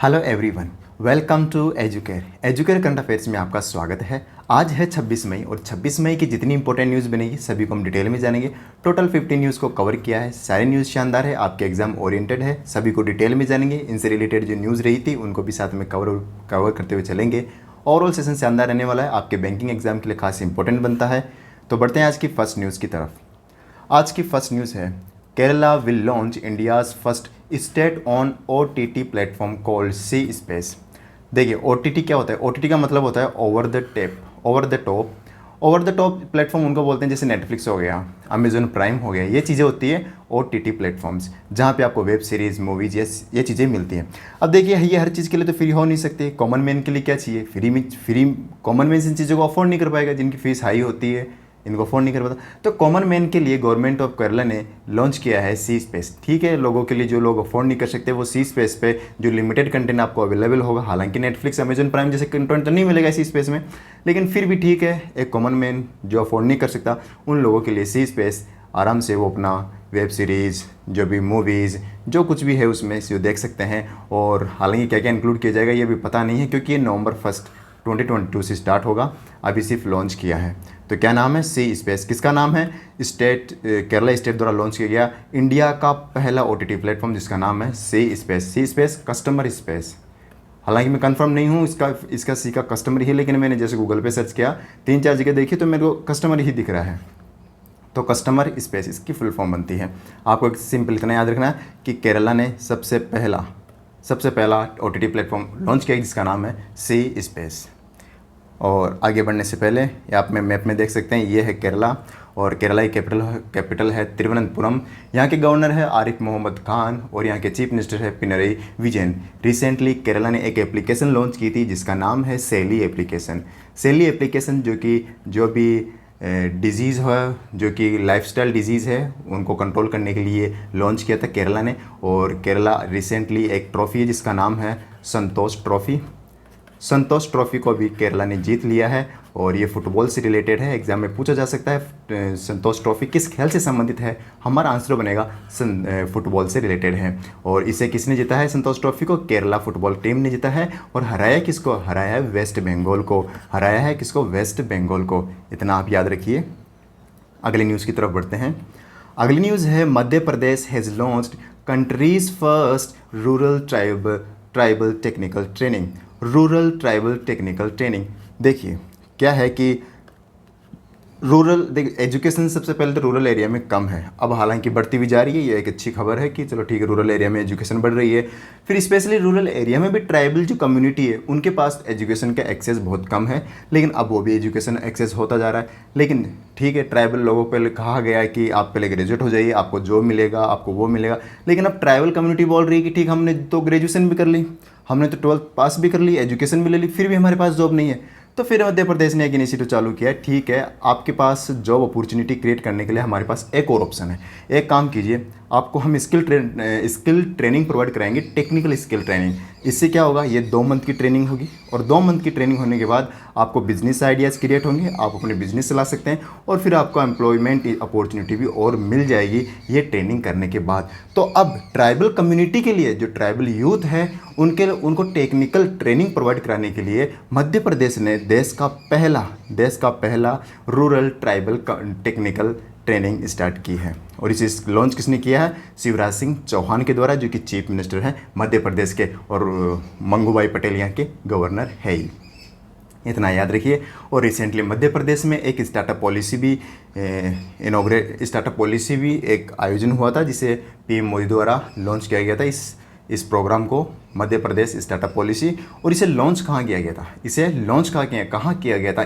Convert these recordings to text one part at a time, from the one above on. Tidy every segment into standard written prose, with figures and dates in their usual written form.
Hello everyone, welcome to Educare current affairs में आपका स्वागत है। आज है 26 मई और 26 मई की जितनी इंपॉर्टेंट न्यूज़ बनेगी सभी को हम डिटेल में जानेंगे। टोटल 50 न्यूज़ को कवर किया है। सारे न्यूज़ शानदार है, आपके एग्जाम ओरिएंटेड है, सभी को डिटेल में जानेंगे। इनसे रिलेटेड जो न्यूज़ रही थी उनको भी साथ में कवर करते हुए चलेंगे। ओवरऑल सेशन शानदार रहने वाला है, आपके बैंकिंग एग्जाम के लिए खास इंपॉर्टेंट बनता है। तो बढ़ते हैं आज की फर्स्ट न्यूज़ की तरफ। आज की फर्स्ट न्यूज़ है Kerala will launch India's first state on OTT platform called C space. देखिए OTT क्या होता है? OTT का मतलब होता है ओवर द टॉप प्लेटफॉर्म उनको बोलते हैं, जैसे नेटफ्लिक्स हो गया, अमेजोन प्राइम हो गया। ये चीज़ें होती है OTT प्लेटफॉर्म्स, जहाँ पे आपको वेब सीरीज़, मूवीज ये चीज़ें मिलती हैं। अब देखिए ये हर चीज़ के लिए तो फ्री हो नहीं सकती। कॉमन मैन के लिए क्या चाहिए? फ्री कॉमन मैन इन चीज़ों को अफोर्ड नहीं कर पाएगा, जिनकी फीस हाई होती है, इनको अफोर्ड नहीं कर पाता। तो कॉमन मैन के लिए गवर्नमेंट ऑफ केरला ने लॉन्च किया है सी स्पेस। ठीक है, लोगों के लिए जो लोग अफोर्ड नहीं कर सकते वो सी स्पेस पे जो लिमिटेड कंटेंट आपको अवेलेबल होगा। हालांकि नेटफ्लिक्स, अमेजन प्राइम जैसे कंटेंट तो नहीं मिलेगा सी स्पेस में, लेकिन फिर भी ठीक है, एक कॉमन मैन जो अफोर्ड नहीं कर सकता उन लोगों के लिए सी स्पेस आराम से वो अपना वेब सीरीज़, जो भी मूवीज़, जो कुछ भी है उसमें से देख सकते हैं। और हालांकि क्या क्या इंक्लूड किया जाएगा ये भी पता नहीं है, क्योंकि ये नवंबर 1 2022 से स्टार्ट होगा। अभी सिर्फ लॉन्च किया है। तो क्या नाम है? सी स्पेस। किसका नाम है? केरला स्टेट द्वारा लॉन्च किया गया इंडिया का पहला OTT प्लेटफॉर्म, जिसका नाम है सी स्पेस। सी स्पेस कस्टमर स्पेस। हालांकि मैं कंफर्म नहीं हूँ इसका सी का कस्टमर ही, लेकिन मैंने जैसे गूगल पे सर्च किया 3-4 जगह देखी तो मेरे को कस्टमर ही दिख रहा है। तो कस्टमर स्पेस इसकी फुल फॉर्म बनती है। आपको एक सिंपल इतना याद रखना है कि केरला ने सबसे पहला OTT प्लेटफॉर्म लॉन्च किया जिसका नाम है सी स्पेस। और आगे बढ़ने से पहले आप में मैप में देख सकते हैं, ये है केरला और केरला की कैपिटल है तिरुवनंतपुरम। यहाँ के गवर्नर है आरिफ मोहम्मद खान और यहाँ के चीफ मिनिस्टर है पिनरई विजयन। रिसेंटली केरला ने एक एप्लीकेशन लॉन्च की थी जिसका नाम है सेली एप्लीकेशन, जो भी डिजीज़ है, जो कि लाइफस्टाइल डिजीज़ है, उनको कंट्रोल करने के लिए लॉन्च किया था केरला ने। और केरला रिसेंटली एक ट्रॉफ़ी है जिसका नाम है संतोष ट्रॉफ़ी को भी केरला ने जीत लिया है। और ये फुटबॉल से रिलेटेड है, एग्जाम में पूछा जा सकता है संतोष ट्रॉफ़ी किस खेल से संबंधित है। हमारा आंसर बनेगा फुटबॉल से रिलेटेड है। और इसे किसने जीता है? संतोष ट्रॉफ़ी को केरला फुटबॉल टीम ने जीता है। और हराया किसको? हराया है वेस्ट बंगाल को। इतना आप याद रखिए। अगली न्यूज़ की तरफ बढ़ते हैं। अगली न्यूज़ है Madhya Pradesh has launched country's first rural tribal technical training. देखिए क्या है कि एजुकेशन सबसे पहले तो रूरल एरिया में कम है, अब हालांकि बढ़ती भी जा रही है। ये एक अच्छी खबर है कि चलो ठीक है, रूरल एरिया में एजुकेशन बढ़ रही है। फिर स्पेशली रूरल एरिया में भी ट्राइबल जो कम्युनिटी है उनके पास एजुकेशन का एक्सेस बहुत कम है, लेकिन अब वो भी एजुकेशन एक्सेस होता जा रहा है। लेकिन ठीक है, ट्राइबल लोगों पर कहा गया है कि आप पहले ग्रेजुएट हो जाइए, आपको जॉब मिलेगा, आपको वो मिलेगा। लेकिन अब ट्राइबल कम्युनिटी बोल रही है कि ठीक, हमने तो ग्रेजुएशन भी कर ली, हमने तो 12th पास भी कर ली, एजुकेशन भी ले ली, फिर भी हमारे पास जॉब नहीं है। तो फिर मध्य प्रदेश ने एक इनिशिएटिव चालू किया। ठीक है, आपके पास जॉब अपॉर्चुनिटी क्रिएट करने के लिए हमारे पास एक और ऑप्शन है। एक काम कीजिए, आपको हम स्किल ट्रेनिंग प्रोवाइड कराएंगे, टेक्निकल स्किल ट्रेनिंग। इससे क्या होगा? ये 2 मंथ की ट्रेनिंग होगी और 2 मंथ की ट्रेनिंग होने के बाद आपको बिजनेस आइडियाज़ क्रिएट होंगे, आप अपने बिजनेस चला सकते हैं और फिर आपको एम्प्लॉयमेंट अपॉर्चुनिटी भी और मिल जाएगी ये ट्रेनिंग करने के बाद। तो अब ट्राइबल कम्युनिटी के लिए, जो ट्राइबल यूथ है उनको टेक्निकल ट्रेनिंग प्रोवाइड कराने के लिए मध्य प्रदेश ने देश का पहला rural tribal technical training start की है। और इसे लॉन्च किसने किया है? शिवराज सिंह चौहान के द्वारा, जो कि चीफ मिनिस्टर हैं मध्य प्रदेश के, और मंगूभाई पटेल यहाँ के गवर्नर है ही। इतना याद रखिए। और रिसेंटली मध्य प्रदेश में एक स्टार्टअप पॉलिसी भी एक आयोजन हुआ था, जिसे PM मोदी द्वारा लॉन्च किया गया था इस प्रोग्राम को, मध्य प्रदेश स्टार्टअप पॉलिसी। और इसे लॉन्च कहाँ किया गया था? कहाँ किया गया था?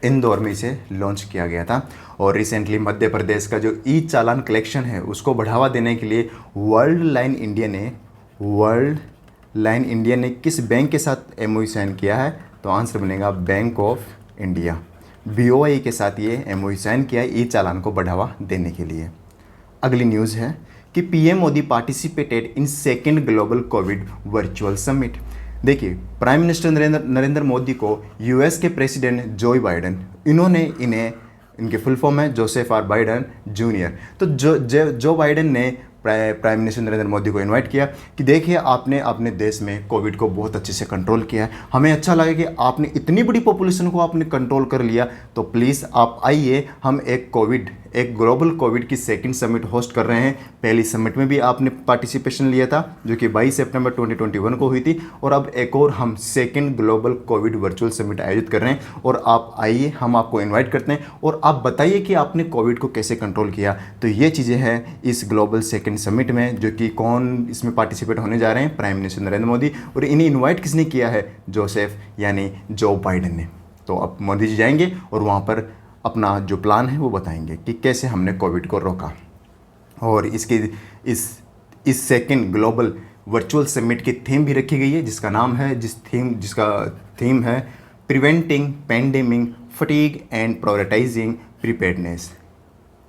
इंदौर में इसे लॉन्च किया गया था। और रिसेंटली मध्य प्रदेश का जो चालान कलेक्शन है उसको बढ़ावा देने के लिए वर्ल्ड लाइन इंडिया ने किस बैंक के साथ MOU साइन किया है? तो आंसर बनेगा बैंक ऑफ इंडिया। BOI के साथ ये MOU साइन किया है चालान को बढ़ावा देने के लिए। अगली न्यूज़ है कि PM Modi participated in second global Covid virtual summit. देखिए, प्राइम मिनिस्टर नरेंद्र मोदी को US के प्रेसिडेंट जो बाइडन, इनके फुल फॉर्म है जोसेफ R. Biden junior. तो जो बाइडन ने प्राइम मिनिस्टर नरेंद्र मोदी को इनवाइट किया कि देखिए आपने अपने देश में कोविड को बहुत अच्छे से कंट्रोल किया है, हमें अच्छा लगा कि आपने इतनी बड़ी पॉपुलेशन को आपने कंट्रोल कर लिया, तो प्लीज़ आप आइए, हम एक ग्लोबल कोविड की सेकंड समिट होस्ट कर रहे हैं। पहली समिट में भी आपने पार्टिसिपेशन लिया था जो कि 22 सितंबर 2021 को हुई थी, और अब एक और हम second global Covid virtual summit आयोजित कर रहे हैं, और आप आइए, हम आपको इनवाइट करते हैं और आप बताइए कि आपने कोविड को कैसे कंट्रोल किया। तो ये चीज़ें हैं इस ग्लोबल सेकंड समिट में, जो कि कौन इसमें पार्टिसिपेट होने जा रहे हैं, प्राइम मिनिस्टर नरेंद्र मोदी, और इन्हें इन्वाइट किसने किया है, जोसेफ यानी जो बाइडेन ने। तो अब मोदी जी जाएंगे और वहाँ पर अपना जो प्लान है वो बताएंगे कि कैसे हमने कोविड को रोका। और इसकी इस सेकंड ग्लोबल वर्चुअल समिट की थीम भी रखी गई है, जिसका थीम है preventing pandemic fatigue and prioritising preparedness.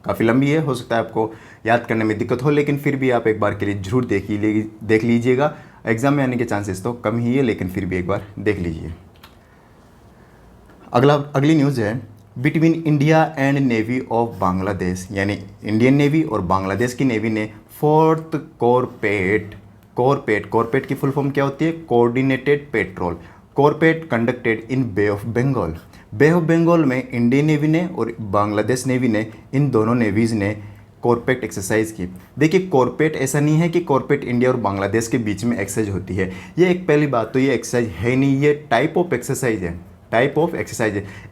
काफ़ी लंबी है, हो सकता है आपको याद करने में दिक्कत हो, लेकिन फिर भी आप एक बार के लिए जरूर देख लीजिएगा। एग्ज़ाम में आने के चांसेस तो कम ही है, लेकिन फिर भी एक बार देख लीजिए। अगली न्यूज़ है between India and navy of Bangladesh, यानी इंडियन नेवी और बांग्लादेश की नेवी ने फोर्थ कॉरपेट की फुल फॉर्म क्या होती है, coordinated patrol CORPAT conducted in bay of Bengal में इंडियन नेवी ने और बांग्लादेश नेवी ने, इन दोनों नेवीज़ ने कॉरपेट एक्सरसाइज की। देखिए कॉरपेट ऐसा नहीं है कि कॉरपेट इंडिया और बांग्लादेश के बीच में एक्सरसाइज होती है, ये एक पहली बात तो ये एक्सरसाइज है नहीं, ये टाइप ऑफ एक्सरसाइज है।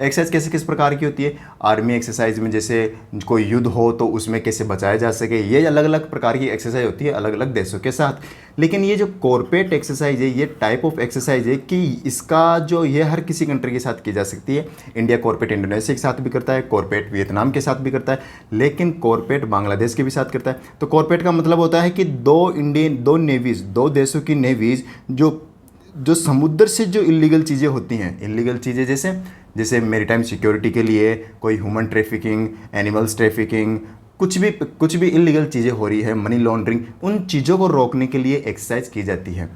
एक्सरसाइज कैसे किस प्रकार की होती है, आर्मी एक्सरसाइज में जैसे कोई युद्ध हो तो उसमें कैसे बचाया जा सके, ये अलग अलग प्रकार की एक्सरसाइज होती है अलग अलग देशों के साथ। लेकिन ये जो कॉरपेट एक्सरसाइज है, ये टाइप ऑफ एक्सरसाइज है कि इसका जो ये हर किसी कंट्री के साथ की जा सकती है। इंडिया कॉरपेट इंडोनेशिया के साथ भी करता है, कॉरपेट वियतनाम के साथ भी करता है, लेकिन कॉरपेट बांग्लादेश के भी साथ करता है। तो कॉरपेट का मतलब होता है कि दो देशों की नेवीज़ जो समुद्र से जो इलीगल चीज़ें होती हैं, इलीगल चीज़ें जैसे मेरीटाइम सिक्योरिटी के लिए कोई ह्यूमन ट्रैफिकिंग, एनिमल्स ट्रैफिकिंग, कुछ भी इलीगल चीज़ें हो रही है, मनी लॉन्ड्रिंग, उन चीज़ों को रोकने के लिए एक्सरसाइज की जाती है।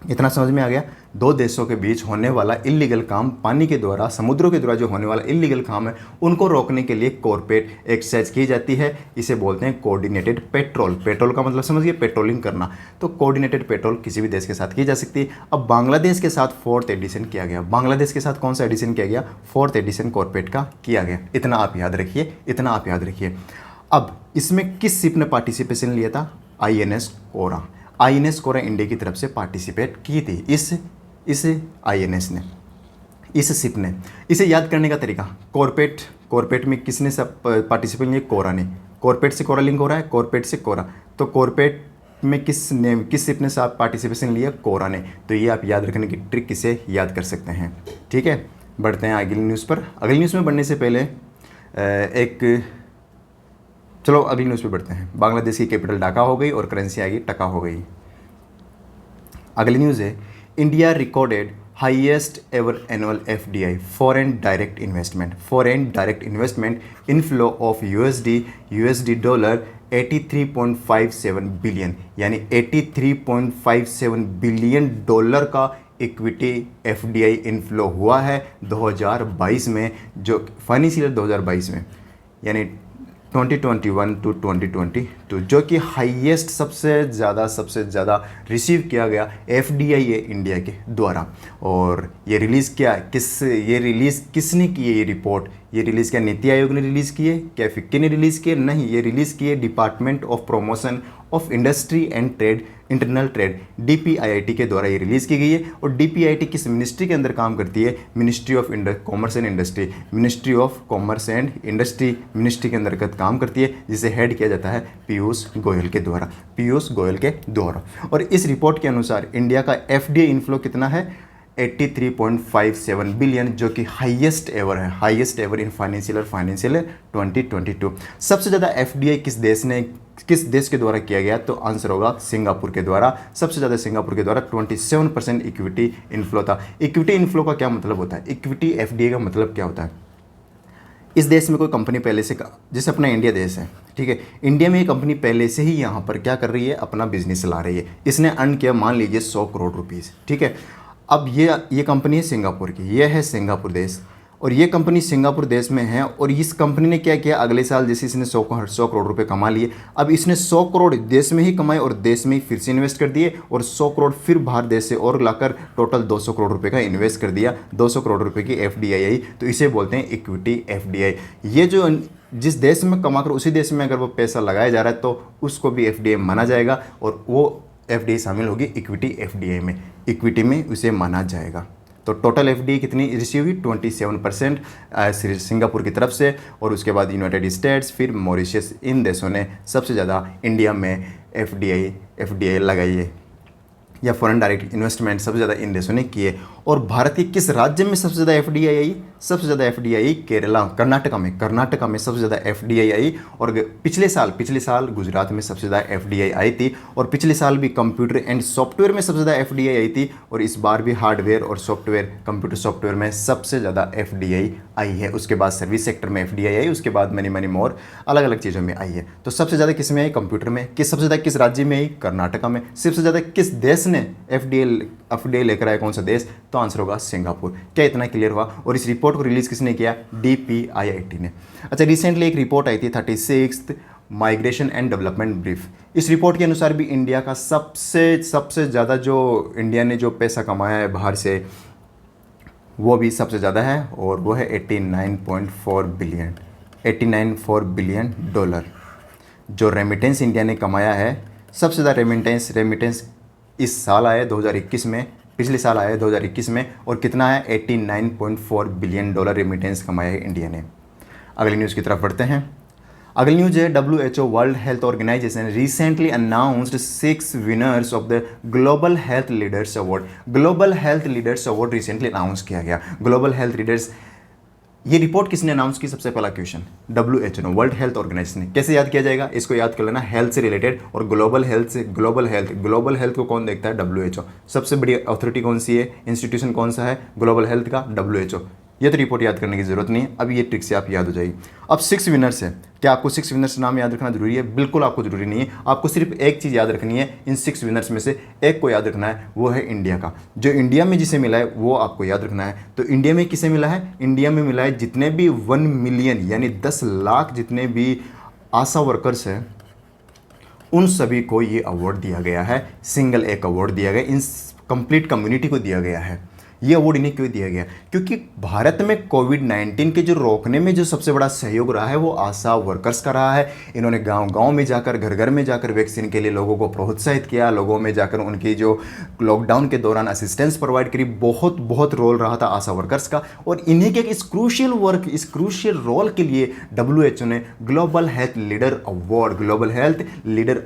इतना समझ में आ गया। दो देशों के बीच होने वाला इलीगल काम, पानी के द्वारा, समुद्रों के द्वारा जो होने वाला इलीगल काम है, उनको रोकने के लिए कॉरपेट एक्सरसाइज की जाती है। इसे बोलते हैं कोऑर्डिनेटेड पेट्रोल का मतलब समझिए पेट्रोलिंग करना। तो कोऑर्डिनेटेड पेट्रोल किसी भी देश के साथ की जा सकती है। अब बांग्लादेश के साथ 4th एडिशन किया गया। बांग्लादेश के साथ कौन सा एडिशन किया गया, 4th एडिशन कॉरपेट का किया गया। इतना आप याद रखिए। अब इसमें किस शिप ने पार्टिसिपेशन लिया था, INS कोरा इंडिया की तरफ से पार्टिसिपेट की थी। इस INS ने, इस शिप ने। इसे याद करने का तरीका, कॉरपेट में किसने सब पार्टिसिपेट किया, कोरा ने। कॉरपेट से कोरा लिंक हो रहा है, कॉरपेट से कोरा, तो कॉरपेट में किस शिप ने सब पार्टिसिपेशन लिया, कोरा ने। तो ये आप याद रखने की ट्रिक इसे याद कर सकते हैं। ठीक है, बढ़ते हैं अगली न्यूज़ पर। अगली न्यूज़ में बढ़ने से पहले चलो अगली न्यूज़ पे बढ़ते हैं। बांग्लादेश की कैपिटल ढाका हो गई और करेंसी आ गई टका हो गई। अगली न्यूज़ है India recorded highest ever annual FDI foreign direct investment inflow of USD dollar 83.57 billion, यानी 83.57 बिलियन डॉलर का इक्विटी FDI इनफ्लो हुआ है 2022 में, जो फाइनेंशियल 2022 में, यानी 2021 टू 2022, जो कि हाईएस्ट सबसे ज़्यादा रिसीव किया गया FDI है इंडिया के द्वारा। और ये रिलीज़ किसने की है, ये रिपोर्ट ये रिलीज़ क्या नीति आयोग ने रिलीज़ की है, क्या फिक्की ने रिलीज़ की है, नहीं, ये रिलीज़ की है department of promotion of industry and trade, internal trade, DPIIT के द्वारा ये रिलीज़ की गई है। और DPIIT किस मिनिस्ट्री के अंदर काम करती है, ministry of commerce and industry ministry के अंतर्गत काम करती है, जिसे हेड किया जाता है पीयूष गोयल के द्वारा। और इस रिपोर्ट के अनुसार इंडिया का FDI इनफ्लो कितना है, 83.57 बिलियन, जो कि हाईएस्ट एवर इन फाइनेंशियल 2022। सबसे ज़्यादा FDI किस देश के द्वारा किया गया, तो आंसर होगा सिंगापुर के द्वारा। सबसे ज़्यादा सिंगापुर के द्वारा 27% इक्विटी इनफ्लो था। इक्विटी इनफ्लो का क्या मतलब होता है, इक्विटी FDI का मतलब क्या होता है, इस देश में कोई कंपनी पहले से, जैसे अपना इंडिया देश है, ठीक है, इंडिया में ये कंपनी पहले से ही यहाँ पर क्या कर रही है, अपना बिजनेस चला रही है, इसने अर्न किया मान लीजिए 100 करोड़ रुपीज़, ठीक है। अब ये कंपनी है सिंगापुर की, ये है सिंगापुर देश, और ये कंपनी सिंगापुर देश में है। और इस कंपनी ने क्या किया, अगले साल जैसे इसने 100 करोड़ रुपए कमा लिए, अब इसने 100 करोड़ देश में ही कमाए और देश में ही फिर से इन्वेस्ट कर दिए और 100 करोड़ फिर बाहर देश से और लाकर टोटल 200 करोड़ रुपए का इन्वेस्ट कर दिया। 200 करोड़ रुपए की एफडीआई आई, तो इसे बोलते हैं इक्विटी एफडीआई। ये जो जिस देश में कमाकर उसी देश में अगर वो पैसा लगाया जा रहा है तो उसको भी एफडीआई माना जाएगा और वो एफडीआई शामिल होगी इक्विटी एफडीआई में, इक्विटी में उसे माना जाएगा। तो टोटल एफडीआई कितनी रिसीव हुई, 27% सिंगापुर की तरफ से, और उसके बाद यूनाइटेड स्टेट्स, फिर मॉरिशस, इन देशों ने सबसे ज़्यादा इंडिया में एफडीआई लगाई है या फॉरेन डायरेक्ट इन्वेस्टमेंट सबसे ज़्यादा इन देशों ने किए। और भारत के किस राज्य में सबसे ज़्यादा एफडीआई आई, सबसे ज़्यादा एफडीआई केरला, कर्नाटका में सबसे ज़्यादा एफडीआई आई। और पिछले साल गुजरात में सबसे ज़्यादा एफडीआई आई थी। और पिछले साल भी कंप्यूटर एंड सॉफ्टवेयर में सबसे ज़्यादा एफडीआई आई थी। और इस बार भी हार्डवेयर और सॉफ्टवेयर, कंप्यूटर सॉफ्टवेयर में सबसे ज़्यादा एफडीआई आई है। उसके बाद सर्विस सेक्टर में एफडीआई आई, उसके बाद मनी मोर अलग अलग चीज़ों में आई है। तो सबसे ज़्यादा किस में आई, कंप्यूटर में। सबसे ज़्यादा किस राज्य में आई, कर्नाटका में। सबसे ज़्यादा किस देश ने एफडीआई लेकर आया, कौन सा देश, तो आंसर होगा सिंगापुर। क्या इतना क्लियर हुआ। और इस रिपोर्ट को रिलीज़ किसने किया, DPIIT ने। अच्छा, रिसेंटली एक रिपोर्ट आई थी 36th migration and development brief. इस रिपोर्ट के अनुसार भी इंडिया का सबसे ज़्यादा जो इंडिया ने जो पैसा कमाया है बाहर से, वो भी सबसे ज़्यादा है और वो है 89.4 बिलियन डॉलर। जो रेमिटेंस इंडिया ने कमाया है, सबसे ज़्यादा रेमिटेंस इस साल आया 2021 में, पिछले साल आया 2021 में, और कितना है 89.4 बिलियन डॉलर रेमिटेंस कमाया है इंडिया ने। अगली न्यूज़ की तरफ बढ़ते हैं। अगली न्यूज़ है WHO world health organisation recently announced 6 winners of the global health leaders award. Global health leaders award recently announce किया गया। ग्लोबल हेल्थ लीडर्स, ये रिपोर्ट किसने अनाउंस की, सबसे पहला क्वेश्चन WHO ने, वर्ल्ड हेल्थ ऑर्गेनाइजेशन ने। कैसे याद किया जाएगा, इसको याद कर लेना, हेल्थ से रिलेटेड और ग्लोबल हेल्थ से। ग्लोबल हेल्थ को कौन देखता है, WHO। सबसे बड़ी अथॉरिटी कौन सी है, इंस्टीट्यूशन कौन सा है ग्लोबल हेल्थ का, WHO। ये तो रिपोर्ट याद करने की जरूरत नहीं है, अब ये ट्रिक से आप याद हो जाएगी। अब 6 विनर्स है, क्या आपको 6 विनर्स नाम याद रखना जरूरी है, बिल्कुल आपको जरूरी नहीं है। आपको सिर्फ एक चीज़ याद रखनी है, इन 6 विनर्स में से एक को याद रखना है, वो है इंडिया का। जो इंडिया में जिसे मिला है वो आपको याद रखना है। तो इंडिया में किसे मिला है, इंडिया में मिला है जितने भी 1 मिलियन यानी 10 लाख जितने भी आशा वर्कर्स हैं, उन सभी को ये अवार्ड दिया गया है। सिंगल एक अवार्ड दिया गया, इन कंप्लीट कम्युनिटी को दिया गया है। ये अवार्ड इन्हें क्यों दिया गया, क्योंकि भारत में कोविड-19 के जो रोकने में जो सबसे बड़ा सहयोग रहा है वो आशा वर्कर्स का रहा है। इन्होंने गांव में जाकर, घर में जाकर वैक्सीन के लिए लोगों को प्रोत्साहित किया, लोगों में जाकर उनकी जो लॉकडाउन के दौरान असिस्टेंस प्रोवाइड करी, बहुत रोल रहा था आशा वर्कर्स का। और इन्हीं के इस क्रूशियल रोल के लिए WHO ने ग्लोबल हेल्थ लीडर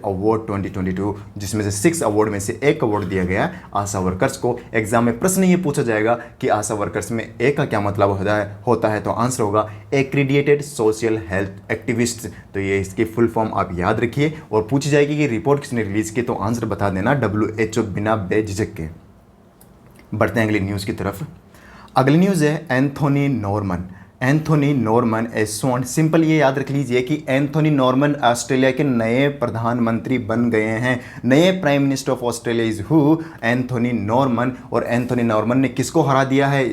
अवार्ड 2022, जिसमें से 6 अवार्ड में से एक अवार्ड दिया गया आशा वर्कर्स को। एग्जाम में प्रश्न ये पूछा जाएगा कि आशा वर्कर्स में ए का क्या मतलब होता है, तो आंसर होगा एक्रीडिएटेड सोशल हेल्थ एक्टिविस्ट। तो ये इसकी फुल फॉर्म आप याद रखिए। और पूछी जाएगी कि रिपोर्ट किसने रिलीज की, तो आंसर बता देना WHO, बिना बेझिझक के। बढ़ते हैं अगली न्यूज़ की तरफ। अगली न्यूज़ है एंथोनी नॉर्मन एसोन। सिंपल ये याद रख लीजिए कि एंथोनी नॉर्मन ऑस्ट्रेलिया के नए प्रधानमंत्री बन गए हैं। नए prime minister of Australia is who, Anthony Norman. और एंथोनी नॉर्मन ने किसको हरा दिया है,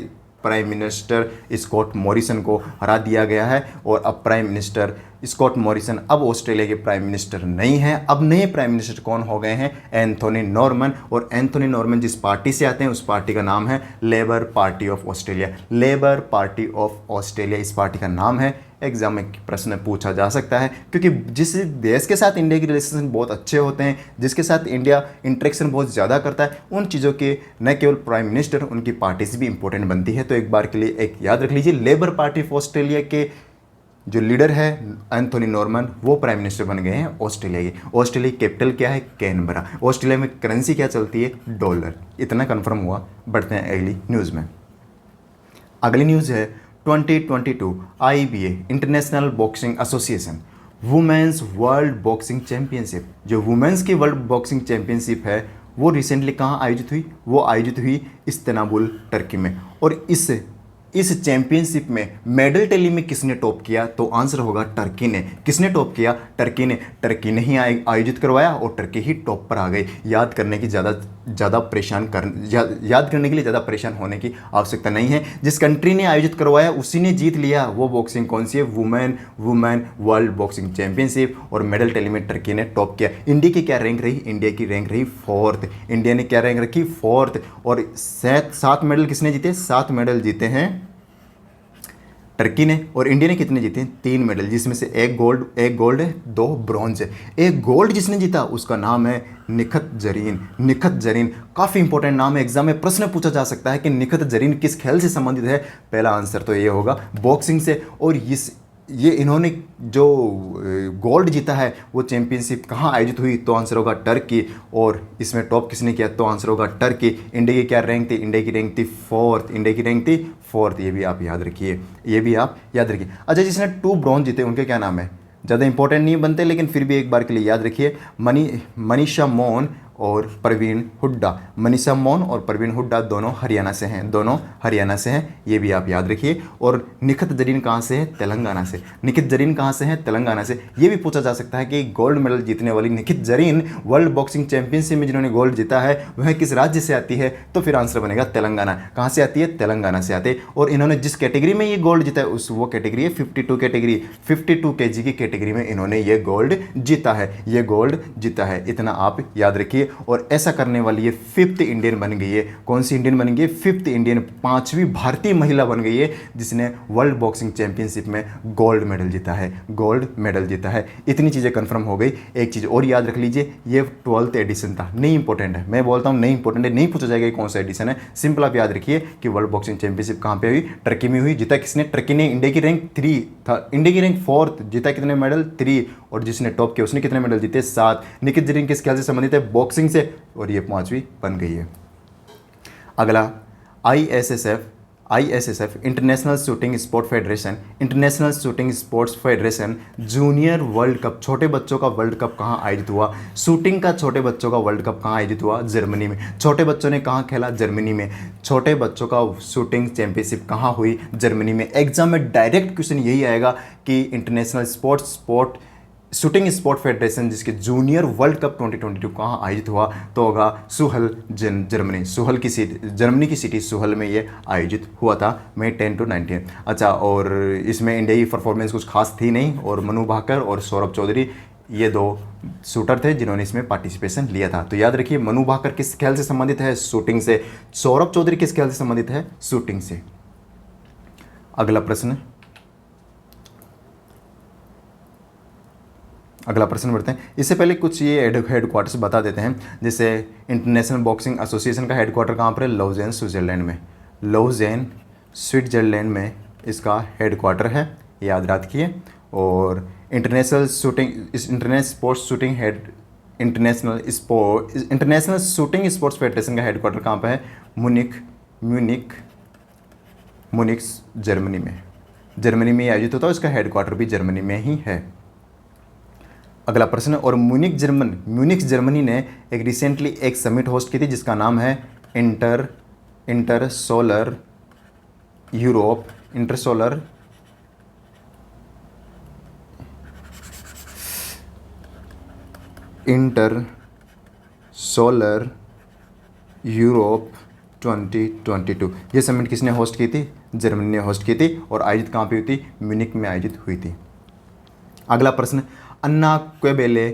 प्राइम मिनिस्टर स्कॉट मॉरिसन को हरा दिया गया है। और अब प्राइम मिनिस्टर स्कॉट मॉरिसन अब ऑस्ट्रेलिया के प्राइम मिनिस्टर नहीं हैं। अब नए प्राइम मिनिस्टर कौन हो गए हैं, एंथोनी नॉर्मन। और एंथोनी नॉर्मन जिस पार्टी से आते हैं उस पार्टी का नाम है लेबर पार्टी ऑफ ऑस्ट्रेलिया। इस पार्टी का नाम है। एग्जाम में प्रश्न पूछा जा सकता है, क्योंकि जिस देश के साथ इंडिया के रिलेशन बहुत अच्छे होते हैं, जिसके साथ इंडिया इंटरेक्शन बहुत ज़्यादा करता है, उन चीज़ों के न केवल प्राइम मिनिस्टर, उनकी पार्टी से भी इंपॉर्टेंट बनती है। तो एक बार के लिए एक याद रख लीजिए, लेबर पार्टी ऑफ ऑस्ट्रेलिया के जो लीडर है एंथोनी नॉर्मन, वो प्राइम मिनिस्टर बन गए हैं ऑस्ट्रेलिया के। ऑस्ट्रेलिया की कैपिटल क्या है, कैनबरा। ऑस्ट्रेलिया में करेंसी क्या चलती है, डॉलर। इतना कंफर्म हुआ। बढ़ते हैं अगली न्यूज़ में। अगली न्यूज़ है 2022 IBA international boxing association women's world boxing championship. जो वुमेन्स की वर्ल्ड बॉक्सिंग चैंपियनशिप है वो रिसेंटली कहाँ आयोजित हुई, वो आयोजित हुई इस्तांबुल, टर्की में। और इस इस चैंपियनशिप में मेडल टैली में किसने टॉप किया? तो आंसर होगा टर्की ने। किसने टॉप किया? टर्की ने। टर्की ने ही आयोजित करवाया और टर्की ही टॉप पर आ गई। याद करने के लिए ज़्यादा परेशान होने की आवश्यकता नहीं है। जिस कंट्री ने आयोजित करवाया उसी ने जीत लिया। वो बॉक्सिंग कौन सी है? वुमेन वर्ल्ड बॉक्सिंग चैंपियनशिप, और मेडल टैली में टर्की ने टॉप किया। इंडिया की क्या रैंक रही? इंडिया की रैंक रही 4th। इंडिया ने क्या रैंक रखी? 4th। और 7 मेडल किसने जीते? 7 मेडल जीते हैं टर्की ने। और इंडिया ने कितने जीते? 3 मेडल, जिसमें से एक गोल्ड है, 2 ब्रॉन्ज है। एक गोल्ड जिसने जीता उसका नाम है निखत जरीन। निखत जरीन काफ़ी इंपॉर्टेंट नाम है। एग्जाम में प्रश्न पूछा जा सकता है कि निखत जरीन किस खेल से संबंधित है? पहला आंसर तो ये होगा बॉक्सिंग से। और ये इन्होंने जो गोल्ड जीता है वो चैंपियनशिप कहाँ आयोजित हुई? तो आंसर होगा टर्की। और इसमें टॉप किसने किया? तो आंसर होगा टर्की। इंडिया की क्या रैंक थी? इंडिया की रैंक थी 4th। इंडिया की रैंक थी 4th। ये भी आप याद रखिए, अच्छा, जिसने 2 ब्रॉन्ज जीते उनके क्या नाम है? ज़्यादा इंपॉर्टेंट नहीं बनते, लेकिन फिर भी एक बार के लिए याद रखिए। मनीषा मौन और प्रवीण हुड्डा। मनीषा मौन और प्रवीण हुड्डा दोनों हरियाणा से हैं, ये भी आप याद रखिए। और निखत जरीन कहाँ से है? तेलंगाना से। निखत जरीन कहाँ से है? तेलंगाना से। ये भी पूछा जा सकता है कि गोल्ड मेडल जीतने वाली Nikhat Zareen world boxing championship में जिन्होंने गोल्ड जीता है वह किस राज्य से आती है? तो फिर आंसर बनेगा तेलंगाना। कहाँ से आती है? तेलंगाना से आते। और इन्होंने जिस कैटेगरी में ये गोल्ड जीता है वो कैटेगरी है 52 कैटेगरी। 52 kg की कैटेगरी में इन्होंने ये गोल्ड जीता है। इतना आप याद रखिए। और ऐसा करने वाली ये 5th इंडियन बन गई है। कौन सी इंडियन बन गई है? 5th इंडियन, 5वीं भारतीय महिला बन गई है जिसने वर्ल्ड बॉक्सिंग चैंपियनशिप में गोल्ड मेडल जीता है। इतनी चीज़ें कंफर्म हो गई। एक चीज़ और याद रख लीजिए, ये 12th एडिशन था, नहीं इंपॉर्टेंट है। मैं बोलता हूँ नहीं इंपॉर्टेंट है, नहीं पूछा जाएगा कौन सा एडिशन है। सिंपल आप याद रखिए कि वर्ल्ड बॉक्सिंग चैंपियनशिप कहाँ पे हुई? टर्की में हुई। जीता किसने? टर्की ने। इंडिया की रैंक 3 था, इंडिया की रैंक 4th। जीता कितने मेडल? 3। और जिसने टॉप किया उसने कितने मेडल जीते? 7। निखत जरीन किस खेल से संबंधित है? बॉक्सिंग से। और ये 5वीं बन गई है। अगला ISSF international shooting sports federation junior world cup, छोटे बच्चों का वर्ल्ड कप कहाँ आयोजित हुआ? शूटिंग का छोटे बच्चों का वर्ल्ड कप कहाँ आयोजित हुआ? जर्मनी में। छोटे बच्चों ने कहाँ खेला? जर्मनी में। छोटे बच्चों का शूटिंग चैंपियनशिप कहाँ हुई? जर्मनी में। एग्जाम में डायरेक्ट क्वेश्चन यही आएगा कि इंटरनेशनल शूटिंग स्पोर्ट फेडरेशन जिसके जूनियर वर्ल्ड कप 2022 कहाँ आयोजित हुआ? तो होगा सुहल, जर्मनी। जर्मनी की सिटी सुहल में ये आयोजित हुआ था मई 10 to 19। अच्छा, और इसमें इंडिया की परफॉर्मेंस कुछ खास थी नहीं। और मनु भाकर और सौरभ चौधरी ये 2 शूटर थे जिन्होंने इसमें पार्टिसिपेशन लिया था। तो याद रखिए, मनु भाकर किस खेल से संबंधित है? शूटिंग से। सौरभ चौधरी किस खेल से संबंधित है? शूटिंग से। अगला प्रश्न बढ़ते हैं। इससे पहले कुछ ये हेडक्वार्टर्स बता देते हैं। जैसे इंटरनेशनल बॉक्सिंग एसोसिएशन का हेडक्वार्टर कहाँ पर है? लौजेन, स्विट्जरलैंड में इसका हेडक्वार्टर है, याद रखिए। और इंटरनेशनल शूटिंग स्पोर्ट्स फेडरेशन का हेडक्वार्टर कहाँ पर है? म्यूनिख जर्मनी में आयोजित होता है। इसका हेडक्वार्टर भी जर्मनी में ही है। अगला प्रश्न, और म्यूनिख जर्मनी ने एक रिसेंटली एक समिट होस्ट की थी जिसका नाम है इंटरसोलर यूरोप 2022। ये समिट किसने होस्ट की थी? जर्मनी ने होस्ट की थी। और आयोजित कहाँ पे हुई थी? म्यूनिख में आयोजित हुई थी। अगला प्रश्न, अन्ना क्वेबेले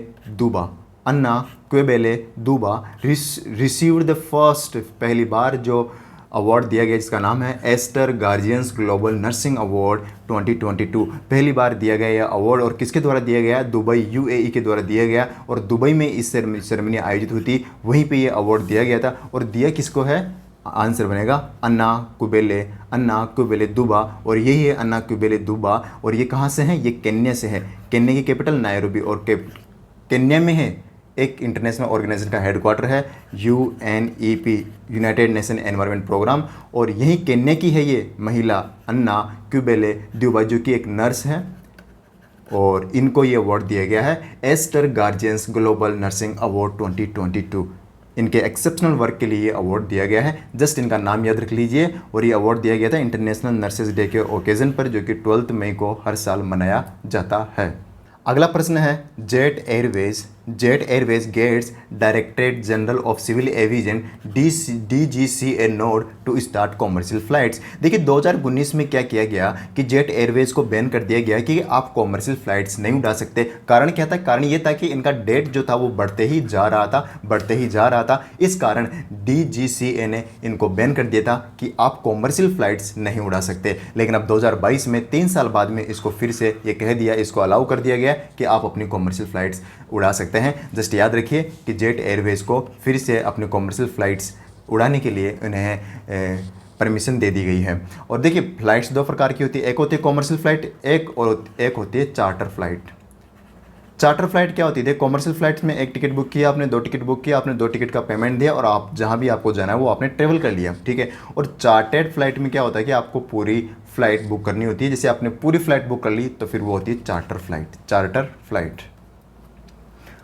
दूबा रिसीव्ड द फर्स्ट, पहली बार जो अवार्ड दिया गया जिसका नाम है Aster Guardians global nursing award 2022। पहली बार दिया गया यह अवार्ड, और किसके द्वारा दिया गया? दुबई, UAE के द्वारा दिया गया। और दुबई में इस सेरेमनी आयोजित हुई थी, वहीं पे ये अवार्ड दिया गया था। और दिया किसको है? आंसर बनेगा अन्ना क्वेबेले दूबा। और यही है अन्ना क्वेबेले दूबा। और ये कहाँ से हैं? ये केन्या से है। केन्या की कैपिटल नायरोबी, और केन्या में है एक इंटरनेशनल ऑर्गेनाइजेशन का हेडक्वार्टर है UNEP, United Nation Environment Programme. और यही केन्या की है ये महिला अन्ना क्वेबेले दूबा, जो कि एक नर्स है। और इनको ये अवार्ड दिया गया है Aster Guardians global nursing award 2022। इनके एक्सेप्शनल वर्क के लिए ये अवार्ड दिया गया है। जस्ट इनका नाम याद रख लीजिए। और ये अवार्ड दिया गया था इंटरनेशनल नर्सेज डे के ओकेज़न पर, जो कि 12 मई को हर साल मनाया जाता है। अगला प्रश्न है, Jet Airways gets directorate general of civil aviation DGCA nod to start commercial flights. देखिए 2019 में क्या किया गया कि जेट एयरवेज को बैन कर दिया गया कि आप कॉमर्शियल फ्लाइट्स नहीं उड़ा सकते। कारण क्या था? कारण ये था कि इनका डेट जो था वो बढ़ते ही जा रहा था। इस कारण DGCA ने इनको बैन कर दिया था कि आप कॉमर्शियल फ्लाइट्स नहीं उड़ा सकते। लेकिन अब 2022 में 3 साल बाद में इसको फिर से ये कह दिया, इसको अलाउ कर दिया गया कि आप अपनी कॉमर्शियल फ्लाइट्स उड़ा सकते हैं। जस्ट याद रखिए कि जेट एयरवेज को फिर से अपने कॉमर्शियल फ़्लाइट्स उड़ाने के लिए उन्हें परमिशन दे दी गई है। और देखिए फ़्लाइट्स 2 प्रकार की होती है, एक होती है कॉमर्शियल फ़्लाइट, एक होती है चार्टर फ्लाइट। चार्टर फ्लाइट क्या होती है? कॉमर्शियल फ्लाइट्स में एक टिकट बुक किया आपने, 2 टिकट बुक किया आपने, 2 टिकट का पेमेंट दिया और आप जहाँ भी आपको जाना है वो आपने ट्रेवल कर लिया, ठीक है। और चार्टर्ड फ्लाइट में क्या होता है कि आपको पूरी फ्लाइट बुक करनी होती है। जैसे आपने पूरी फ्लाइट बुक कर ली तो फिर वो होती है चार्टर फ्लाइट।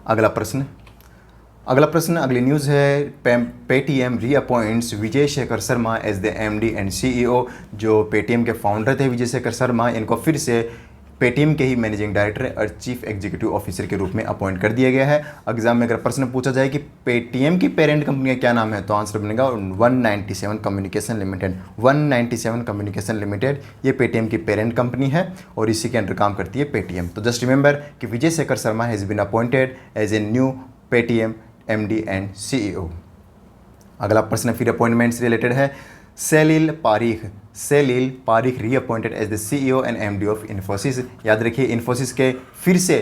अगला प्रश्न, अगली न्यूज़ है, Paytm reappoints Vijay Shekhar Sharma as the MD and CEO। जो पेटीएम के फाउंडर थे विजय शेखर शर्मा, इनको फिर से पेटीएम के ही मैनेजिंग डायरेक्टर और चीफ एग्जीक्यूटिव ऑफिसर के रूप में अपॉइंट कर दिया गया है। एग्जाम में अगर प्रश्न पूछा जाए कि पेटीएम की पेरेंट कंपनी का क्या नाम है, तो आंसर बनेगा 197 कम्युनिकेशन लिमिटेड। 197 कम्युनिकेशन लिमिटेड ये पेटीएम की पेरेंट कंपनी है और इसी के अंडर काम करती है पेटीएम। तो जस्ट रिमेंबर कि Vijay Shekhar Sharma has been appointed as a new Paytm MD and CEO। अगला प्रश्न फिर अपॉइंटमेंट से रिलेटेड है। Salil Parekh reappointed as the CEO and MD of Infosys. याद रखिए इन्फोसिस के फिर से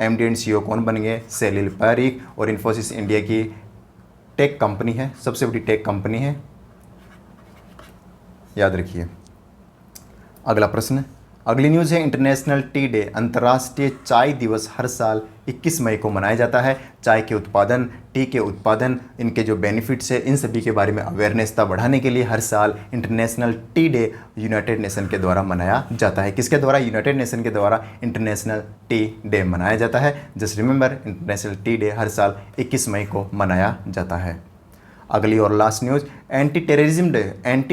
MD एंड CEO कौन बन गए? सेलिल पारिख। और इन्फोसिस इंडिया की टेक कंपनी है, सबसे बड़ी टेक कंपनी है, याद रखिए। अगला प्रश्न, अगली न्यूज़ है, इंटरनेशनल टी डे, अंतर्राष्ट्रीय चाय दिवस हर साल 21 मई को मनाया जाता है। चाय के उत्पादन, टी के उत्पादन, इनके जो बेनिफिट्स है, इन सभी के बारे में अवेयरनेस बढ़ाने के लिए हर साल international tea day United nation के द्वारा मनाया जाता है। किसके द्वारा? यूनाइटेड नेशन के द्वारा इंटरनेशनल टी डे मनाया जाता है। Just remember international tea day हर साल 21 मई को मनाया जाता है। अगली और last news, anti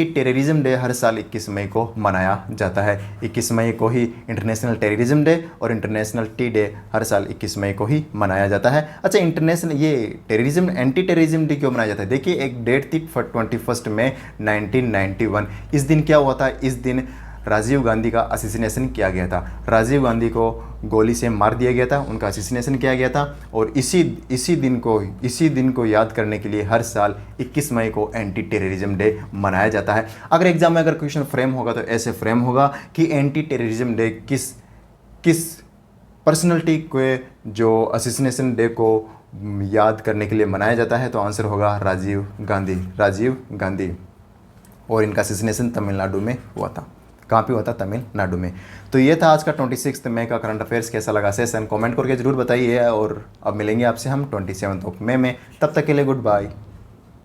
terrorism day हर साल 21 मई को मनाया जाता है। 21 मई को ही इंटरनेशनल टेररिज्म डे और इंटरनेशनल टी डे हर साल 21 मई को ही मनाया जाता है। अच्छा, इंटरनेशनल ये एंटी टेररिज्म डे क्यों मनाया जाता है? देखिए एक डेट थी 21 मई 1991। इस दिन क्या हुआ था? इस दिन राजीव गांधी का असिसिनेशन किया गया था। राजीव गांधी को गोली से मार दिया गया था, उनका असिसिनेशन किया गया था। और इसी दिन को याद करने के लिए हर साल 21 मई को एंटी टेररिज्म डे मनाया जाता है। अगर एग्जाम में अगर क्वेश्चन फ्रेम होगा तो ऐसे फ्रेम होगा कि एंटी टेररिज्म डे किस पर्सनैलिटी के जो असिसिनेशन डे को याद करने के लिए मनाया जाता है, तो आंसर होगा राजीव गांधी। और इनका असिसिनेशन तमिलनाडु में हुआ था। कहाँ पे हुआ था? तमिलनाडु में। तो ये था आज का 26 मई का करंट अफेयर्स। कैसा लगा सेशन कमेंट करके जरूर बताइए। और अब मिलेंगे आपसे हम 27 मई में। तब तक के लिए गुड बाय।